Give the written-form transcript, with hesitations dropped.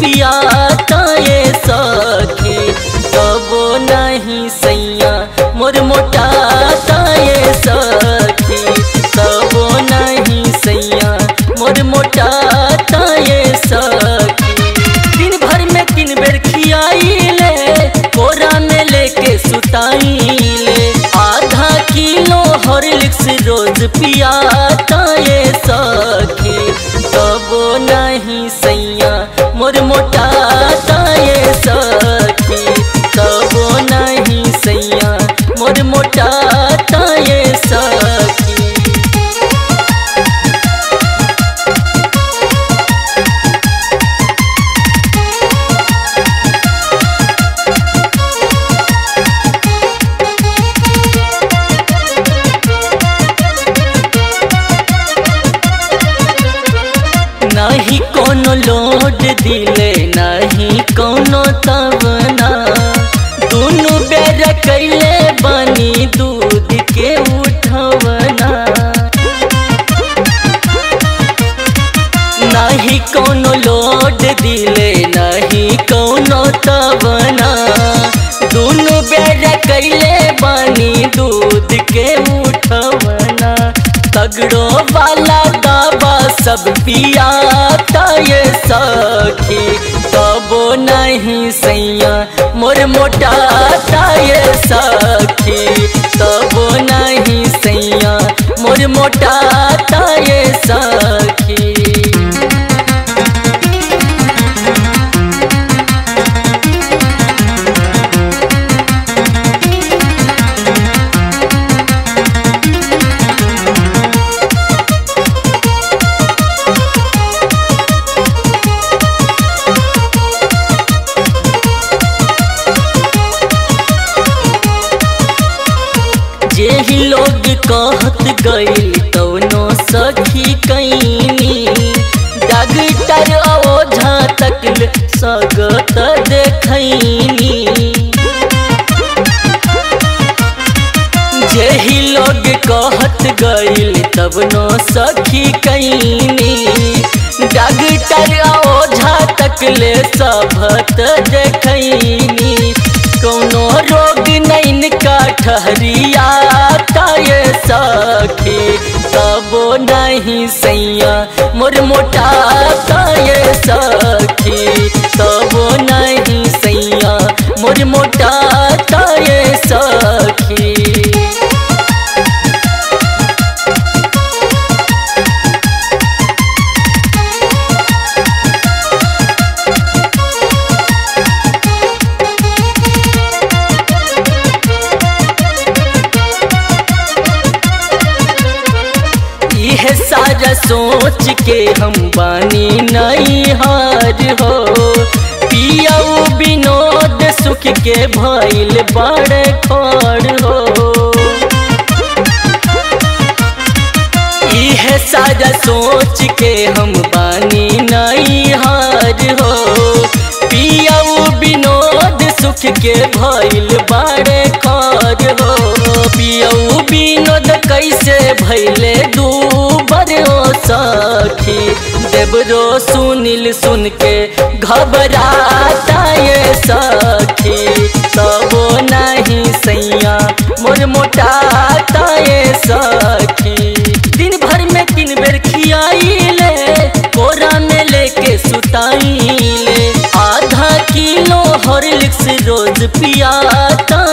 पियाता ये सखी, तबो नहीं सैया मोर मोटाता ये सखी, तबो नहीं सैया मोर मोटाता ये सखी। दिन भर में 3 बेर खियाइले, कोरा में लेके सुताइले, आधा किलो हॉर्लिक्स रोज पियाता ये सखी, तबो नहीं सैया मोर मोटाता ये सखी, तबो नहीं सैया मोर मोटाता ये सखी। नहीं कोनो लोड दिले नहीं कोनो तवना, दोनों बेर कैले बनी दूध के उठवना। नहीं कोनो लोड दिले नहीं कोनो तवना, दोनों बेर कैले बनी दूध के उठवना। तगड़ो वाला दवा सब पियाता ये सखी, तबो नहीं सैया मोर मोटाता ये सखी, तबो नहीं सैया मोर मोटाता ये सखी। जेही लोग कहत गइल तौनो सखी कैनी, डॉक्टर ओझा तकल सगत देखैनी। जेही लोग कहत गइल तवनो सखी कैनी, डॉक्टर ओझा तकल सभत देखैनी। कोनो रोग नहीं का ठहरियाता ये सखी, तबो नहीं सैया मोर मोटाता ये सखी, तबो नहीं सैया मोर मोटाता ये सखी। सारा सोच के हम बानी नहीं हार हो, पियाऊ विनोद सुख के भइल बड़े खोर हो। यह सारा सोच के हम बानी नहीं हार हो, पियाऊ विनोद सुख के भइल बड़े खोर हो। पियाऊ विनोद कैसे भइले दूबर हो सखी, देवरो सुनील सुन के घबराता ये सखी, तबो नहीं सैया मोर मोटाता ये सखी। दिन भर में 3 बेर खियाइले, कोरा में लेके सुताइले, आधा किलो हॉर्लिक्स रोज पियाता